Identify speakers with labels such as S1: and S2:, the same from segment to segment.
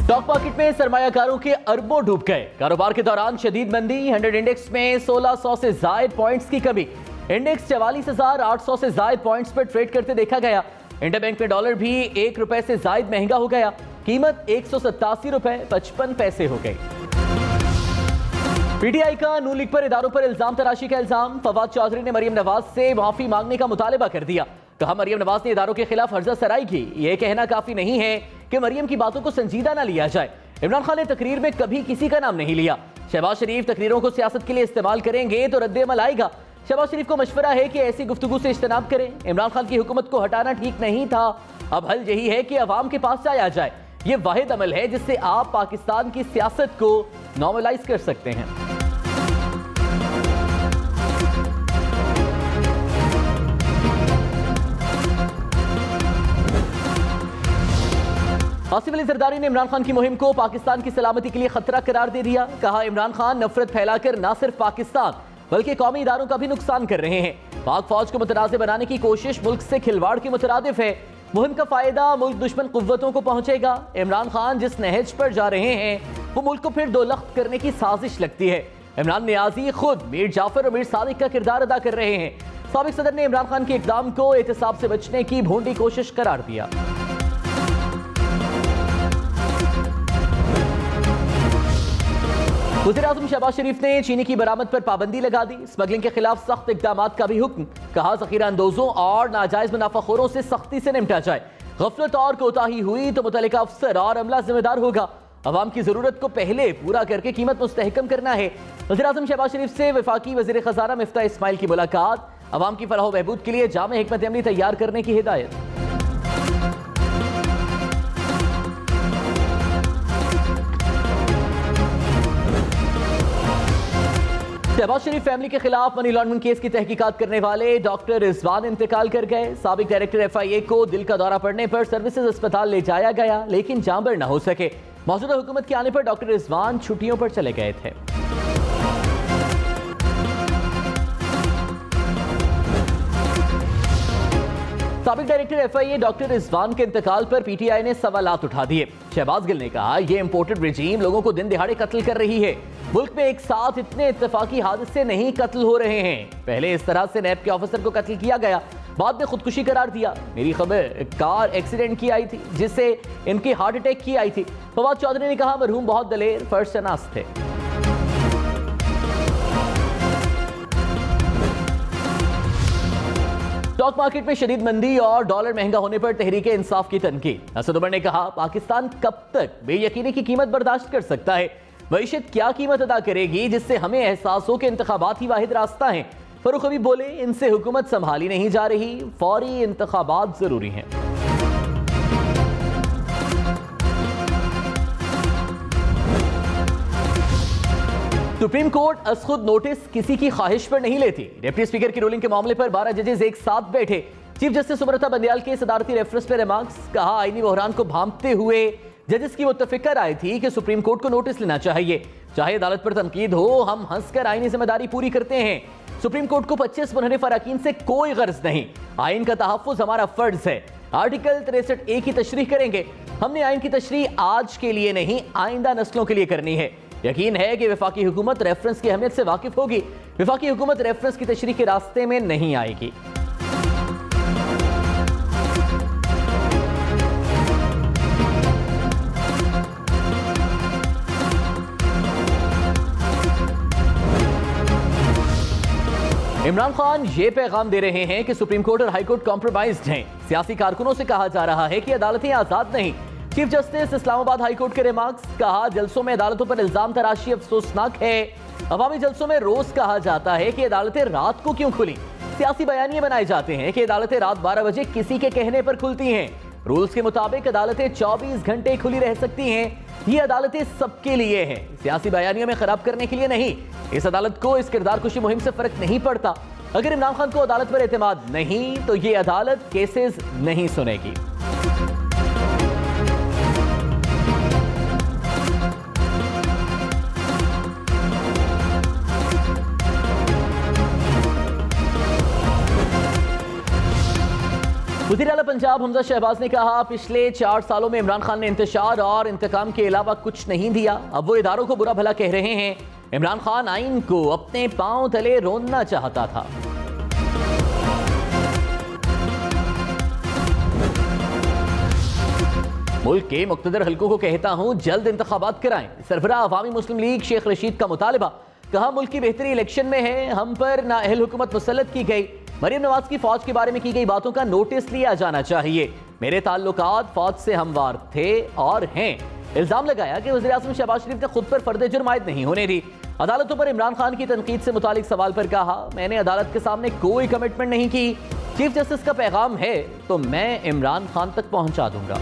S1: Stock market में सरमायाकारों के अरबों डूब गए। कारोबार के दौरान शदीद मंदी, 100 इंडेक्स में 1600 से जायद पॉइंट्स की कमी। इंडेक्स 44,800 से जायद पॉइंट्स पर ट्रेड करते देखा गया। इंटरबैंक में डॉलर भी 1 रुपए से जायद महंगा हो गया। कीमत 187 रुपए 55 पैसे हो गई। पीटीआई का नून लीग पर इदारों पर इल्जाम तराशी का इल्जाम। फवाद चौधरी ने मरियम नवाज से माफी मांगने का मुतालबा कर दिया। कहा मरियम नवाज ने इदारों के खिलाफ हर्जा सराई की। यह कहना काफी नहीं है कि मरियम की बातों को संजीदा ना लिया जाए। इमरान खान ने तकरीर में कभी किसी का नाम नहीं लिया। शहबाज शरीफ तकरीरों को सियासत के लिए इस्तेमाल करेंगे तो रद्द-ए-अमल आएगा। शहबाज शरीफ को मशवरा है कि ऐसी गुफ्तगू से इज्तनाब करें। इमरान खान की हुकूमत को हटाना ठीक नहीं था, अब हल यही है कि अवाम के पास जाया जाए। यह वाहिद अमल है जिससे आप पाकिस्तान की सियासत को नॉर्मलाइज कर सकते हैं। आसिफ अली जरदारी ने इमरान खान की मुहिम को पाकिस्तान की सलामती के लिए खतरा करार दे दिया। कहा इमरान खान नफरत फैलाकर न सिर्फ पाकिस्तान बल्कि कौमी इदारों का भी नुकसान कर रहे हैं। पाक फौज को मुतनाज़ बनाने की कोशिश मुल्क से खिलवाड़ के मुतरादिफ है। मुहिम का फायदा मुल्क दुश्मन कुव्वतों को पहुंचेगा। इमरान खान जिस नहज पर जा रहे हैं वो मुल्क को फिर दोलख्त करने की साजिश लगती है। इमरान नियाजी खुद मीर जाफर और मीर सादिक का किरदार अदा कर रहे हैं। साबिक सदर ने इमरान खान के इक़दाम को एहतसाब से बचने की भोंडी कोशिश करार दिया। वज़ीर-ए-आज़म शहबाज शरीफ ने चीनी की बरामद पर पाबंदी लगा दी। स्मगलिंग के खिलाफ सख्त इक़दाम का भी हुक्म। कहा ज़ख़ीरा अंदोजों और नाजायज मुनाफाखोरों से सख्ती से निपटा जाए। गफलत और कोताही हुई तो मुतल्लिका अफसर और अमला जिम्मेदार होगा। अवाम की जरूरत को पहले पूरा करके कीमत मुस्तहकम करना है। वज़ीर-ए-आज़म शहबाज शरीफ से वफाकी वज़ीर ख़ज़ाना मिफ्ता इस्माइल की मुलाकात। अवाम की फलाह बहबूद के लिए जामे हिकमत अमली तैयार करने की हिदायत। शहबाज शरीफ फैमिली के खिलाफ मनी लॉन्ड्रिंग केस की तहकीकात करने वाले डॉक्टर रिजवान इंतकाल कर गए। साबिक डायरेक्टर FIA को दिल का दौरा पड़ने पर सर्विसेज अस्पताल ले जाया गया लेकिन जांबर न हो सके। मौजूदा हुकूमत के आने पर डॉक्टर रिजवान छुट्टियों पर चले गए थे। साबिक डायरेक्टर FIA डॉक्टर रिजवान के इंतकाल पर PTI ने सवालात उठा दिए। शहबाज गिल ने कहा यह इंपोर्टेड रेजीम लोगों को दिन दिहाड़े कत्ल कर रही है। मुल्क में एक साथ इतने इत्तेफाकी हादसे नहीं कत्ल हो रहे हैं। पहले इस तरह से नैब के ऑफिसर को कत्ल किया गया, बाद में खुदकुशी करार दिया। मेरी खबर कार एक्सीडेंट की आई थी जिससे इनकी हार्ट अटैक की आई थी। फवाद चौधरी ने कहा मरहूम बहुत दलेर फर्ज शनास थे। स्टॉक मार्केट में शदीद मंदी और डॉलर महंगा होने पर तहरीके इंसाफ की तनकीद। असद उमर ने कहा पाकिस्तान कब तक बेयकीनी की कीमत बर्दाश्त कर सकता है। मईशत क्या कीमत अदा करेगी जिससे हमें एहसास हो कि इंतखाबात ही वाहिद रास्ता है। फरूख हबीब बोले इनसे हुकूमत संभाली नहीं जा रही, फौरी इंतखाबात जरूरी हैं। सुप्रीम कोर्ट अज खुद नोटिस किसी की ख्वाहिश पर नहीं लेती। डिप्टी स्पीकर की रूलिंग के मामले पर 12 जजेस एक साथ बैठे। चीफ जस्टिस सुब्रता बंदयाल के सदारती रेफरेंस पर रिमार्क्स। कहा आईनी बहरान को भांपते हुए जजेस की मुत्तफिका राय थी कि सुप्रीम कोर्ट को नोटिस लेना चाहिए। चाहे अदालत पर तनकीद हो, हम हंसकर आईनी जिम्मेदारी पूरी करते हैं। सुप्रीम कोर्ट को 25 मुनहरिफ अरकान से कोई गर्ज नहीं। आइन का तहफ्फुज हमारा फर्ज है। आर्टिकल 63A की तशरीह करेंगे। हमने आइन की तशरीह आज के लिए नहीं आइंदा नस्लों के लिए करनी है। यकीन है कि वफाकी हुकूमत रेफरेंस की अहमियत से वाकिफ होगी। वफाकी हुकूमत रेफरेंस की तशरीह के रास्ते में नहीं आएगी। इमरान खान ये पैगाम दे रहे हैं कि सुप्रीम कोर्ट और हाई कोर्ट कॉम्प्रोमाइज्ड हैं। सियासी कारकुनों से कहा जा रहा है कि अदालतें आजाद नहीं। Chief justice Islamabad high court के रिमार्क्स। कहा जलसों में अदालतों पर इल्जाम तराशी अफसोसनाक है। अवामी जलसों में रोज कहा जाता है कि अदालतें रात को क्यों खुली। सियासी बयानिए बनाए जाते हैं कि अदालतें रात 12 बजे किसी के कहने पर खुलती हैं। रूल्स के मुताबिक अदालतें 24 घंटे खुली रह सकती हैं। ये अदालतें सबके लिए हैं, सियासी बयानियों में खराब करने के लिए नहीं। इस अदालत को इस किरदार कुशी मुहिम से फर्क नहीं पड़ता। अगर इमरान खान को अदालत पर एतमाद नहीं तो ये अदालत केसेस नहीं सुनेगी। वज़ीर आला पंजाब हमजा शहबाज ने कहा, पिछले 4 सालों में इमरान खान ने इंतशार और इंतकाम के अलावा कुछ नहीं दिया। अब वो इदारों को बुरा भला कह रहे हैं। इमरान खान आइन को अपने पांव तले रोनना चाहता था। मुल्क के मुख्तदर हल्कों को कहता हूं, जल्द इंतखाबात कराएं। सरबराह अवामी मुस्लिम लीग शेख रशीद का मुतालबा। कहा, मुल्क की बेहतरी इलेक्शन में है, हम पर नाअहल हुकूमत मुसल्लत की गई। मरीम नवाज की फौज के बारे में की गई बातों का नोटिस लिया जाना चाहिए। मेरे ताल्लुकात फौज से हमवार थे और हैं। इल्जाम लगाया कि वज़ीर आज़म शहबाज शरीफ ने खुद पर फर्द जुर्म आयद नहीं होने दी। अदालतों पर इमरान खान की तनकीद से मुतालिक सवाल पर कहा, मैंने अदालत के सामने कोई कमिटमेंट नहीं की। चीफ जस्टिस का पैगाम है तो मैं इमरान खान तक पहुंचा दूंगा।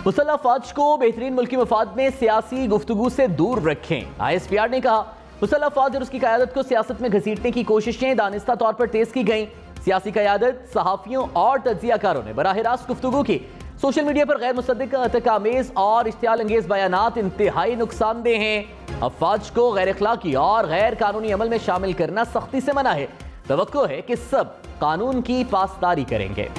S1: मुसल्लह फौज को बेहतरीन मुल्की मफाद में सियासी गुफ्तगू से दूर रखें। ISPR ने कहा, मुसल्लह फौज और उसकी क़यादत को सियासत में घसीटने की कोशिशें दानिस्ता तौर पर तेज की गई। सियासी क़यादत, सहाफ़ियों और तज्ज़ियाकारों ने बराह रास्त गुफ्तगू की। सोशल मीडिया पर गैर मुसद्दिक़, अतकामेज़ और इश्तियाल अंगेज़ बयानात इंतहाई नुकसानदेह हैं। अब फौज को गैर अखलाकी और गैर कानूनी अमल में शामिल करना सख्ती से मना है। तवक्को है कि सब कानून की पासदारी करेंगे।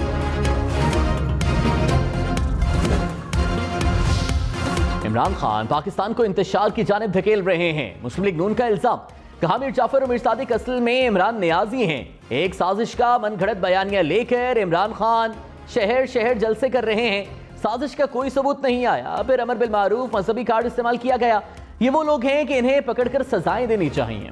S1: इमरान खान पाकिस्तान को इंतशार की जानिब धकेल रहे हैं। मुस्लिम लीग नून का इल्जाम। कहा, मीर जाफर और मीर सादिक असल में इमरान नियाजी हैं। एक साजिश का मनगढ़ंत बयानिया लेकर इमरान खान शहर शहर जलसे कर रहे हैं। साजिश का कोई सबूत नहीं आया, फिर अमर बिल मारूफ मजहबी कार्ड इस्तेमाल किया गया। ये वो लोग हैं कि इन्हें पकड़कर सजाएं देनी चाहिए।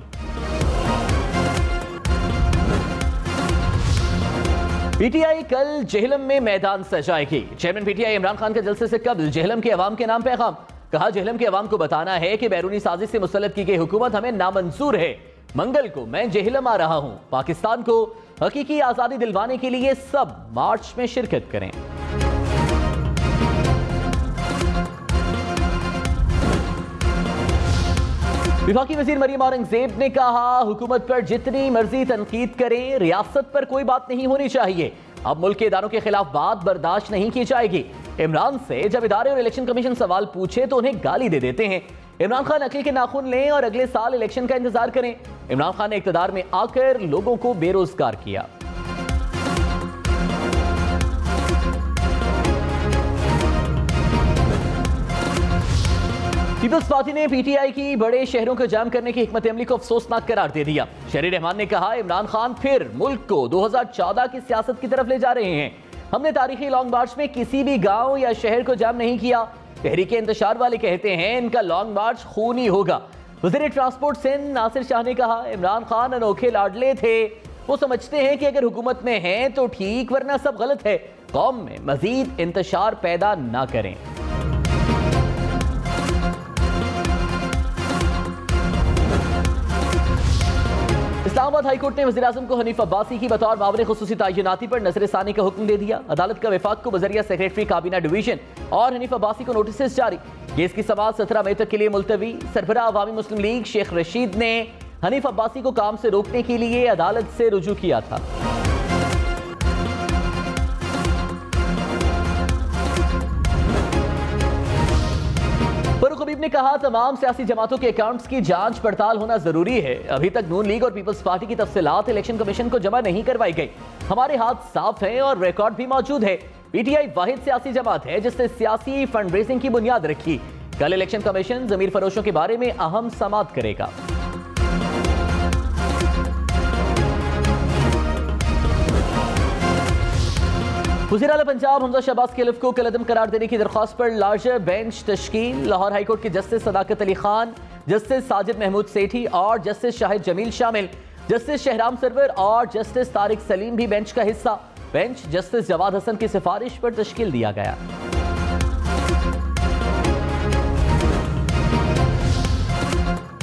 S1: PTI कल जेहलम में मैदान सजाएगी। चेयरमैन PTI इमरान खान के जलसे से कबल जेहलम के अवाम के नाम पैगाम। कहा, जेहलम के अवाम को बताना है कि बैरूनी साजिश से मुसल्लत की गई हुकूमत हमें नामंजूर है। मंगल को मैं जेहलम आ रहा हूं। पाकिस्तान को हकीकी आजादी दिलवाने के लिए सब मार्च में शिरकत करें। विफाकी वजीर मरीम औरंगजेब ने कहा, हुकूमत पर जितनी मर्जी तनकीद करें, रियासत पर कोई बात नहीं होनी चाहिए। अब मुल्क के इदारों के खिलाफ बात बर्दाश्त नहीं की जाएगी। इमरान से जब इदारे और इलेक्शन कमीशन सवाल पूछे तो उन्हें गाली दे देते हैं। इमरान खान अकील के नाखून लें और अगले साल इलेक्शन का इंतजार करें। इमरान खान ने इक़्तिदार में आकर लोगों को बेरोजगार किया। पीपल्स पार्टी ने PTI की बड़े शहरों को जाम करने की हिकमत अमली को अफसोसनाक करार दे दिया। शहरी रहमान ने कहा, इमरान खान फिर मुल्क को 2014 की सियासत की तरफ ले जा रहे हैं। हमने तारीखी लॉन्ग मार्च में किसी भी गांव या शहर को जाम नहीं किया। तहरीके इंतशार वाले कहते हैं इनका लॉन्ग मार्च खूनी होगा। वज़ीर ट्रांसपोर्ट सिंध नासिर शाह ने कहा, इमरान खान अनोखे लाडले थे। वो समझते हैं कि अगर हुकूमत में हैं तो ठीक, वरना सब गलत है। कौम में मजीद इंतशार पैदा ना करें। इस्लामाबाद हाईकोर्ट ने वज़ीर आज़म को हनीफ अब्बासी की बतौर मामले खुसूसी तैनाती पर नजरसानी का हुक्म दे दिया। अदालत का वफाक को बजरिया सेक्रेटरी काबीना डिवीजन और हनीफ अब्बासी को नोटिस जारी। केस की समाअत 17 मई तक के लिए मुलतवी। सरबराह अवामी मुस्लिम लीग शेख रशीद ने हनीफ अब्बासी को काम से रोकने के लिए अदालत से रुजू किया था। फारूक हबीब ने कहा, तमाम सियासी जमातों के अकाउंट्स की जांच पड़ताल होना जरूरी है। अभी तक नून लीग और पीपल्स पार्टी की तफसीलात इलेक्शन कमीशन को जमा नहीं करवाई गई। हमारे हाथ साफ हैं और रिकॉर्ड भी मौजूद है। PTI वाहिद सियासी जमात है जिसने सियासी फंड रेजिंग की बुनियाद रखी। कल इलेक्शन कमीशन जमीर फरोशों के बारे में अहम समाअत करेगा। वज़ीर आला पंजाब हमजा शहबाज के हल्फ को कलअदम करार देने की दरख्वास्त पर लार्जर बेंच तश्कील। लाहौर हाईकोर्ट के जस्टिस सदाकत अली खान, जस्टिस साजिद महमूद सेठी और जस्टिस शाहिद जमील शामिल। जस्टिस शहराम सरवर और जस्टिस तारिक सलीम भी बेंच का हिस्सा। बेंच जस्टिस जवाद हसन की सिफारिश पर तश्कील दिया गया।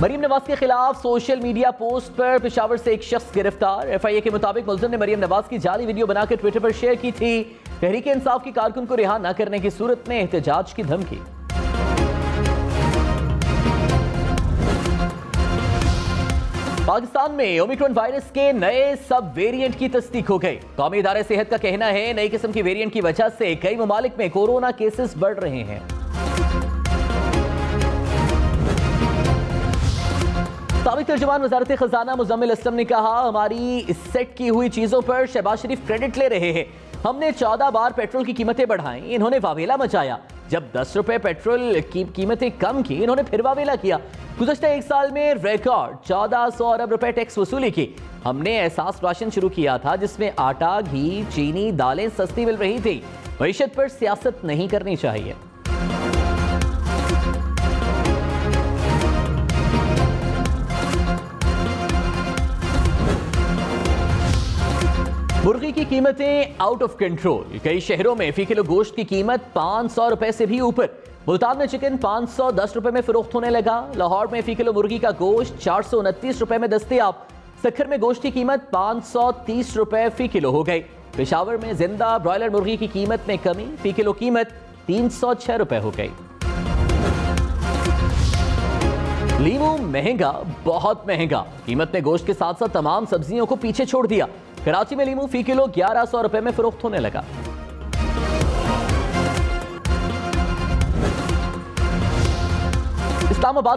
S1: मरीम नवाज के खिलाफ सोशल मीडिया पोस्ट पर पेशावर से एक शख्स गिरफ्तार। FIA के मुताबिक मुल्ज़िम ने मरीम नवाज की जाली वीडियो बनाकर ट्विटर पर शेयर की थी। तहरीक इंसाफ की कारकुन को रिहा न करने की सूरत में एहतजाज की धमकी। पाकिस्तान में ओमिक्रॉन वायरस के नए सब वेरिएंट की तस्दीक हो गई। कौमी इदारे सेहत का कहना है नई किस्म की वेरिएंट की वजह से कई ममालिक में कोरोना केसेस बढ़ रहे हैं। साबिक तर्जुमान वजारत खजाना मुजम्मिल असलम ने कहा, हमारी सेट की हुई चीजों पर शहबाज शरीफ क्रेडिट ले रहे हैं। हमने 14 बार पेट्रोल की कीमतें बढ़ाई, इन्होंने वावेला मचाया। जब 10 रुपए पेट्रोल की कीमतें कम की, इन्होंने फिर वावेला किया। गुज़श्ता एक साल में रिकॉर्ड 1400 अरब रुपए टैक्स वसूली की। हमने एहसास राशन शुरू किया था जिसमें आटा, घी, चीनी, दालें सस्ती मिल रही थी। मईशत पर सियासत नहीं करनी चाहिए। मुर्गी की कीमतें आउट ऑफ कंट्रोल। कई शहरों में फी किलो गोश्त की कीमत 500 रुपए से भी ऊपर। मुल्तान में चिकन 510 रुपए में फरोख्त होने लगा। लाहौर में फी किलो मुर्गी का गोश्त 429 रुपए में दस्तयाब। सक्खर में गोश्त की कीमत 530 रुपए फी किलो हो गई। पेशावर में जिंदा ब्रॉयलर मुर्गी की कीमत में कमी, फी किलो कीमत 306 रुपए हो गई। लीमू महंगा, बहुत महंगा। कीमत में गोश्त के साथ साथ तमाम सब्जियों को पीछे छोड़ दिया। कराची में लीमू फी किलो 1100 रुपए में फरोख्त होने लगा। इस्लामाबाद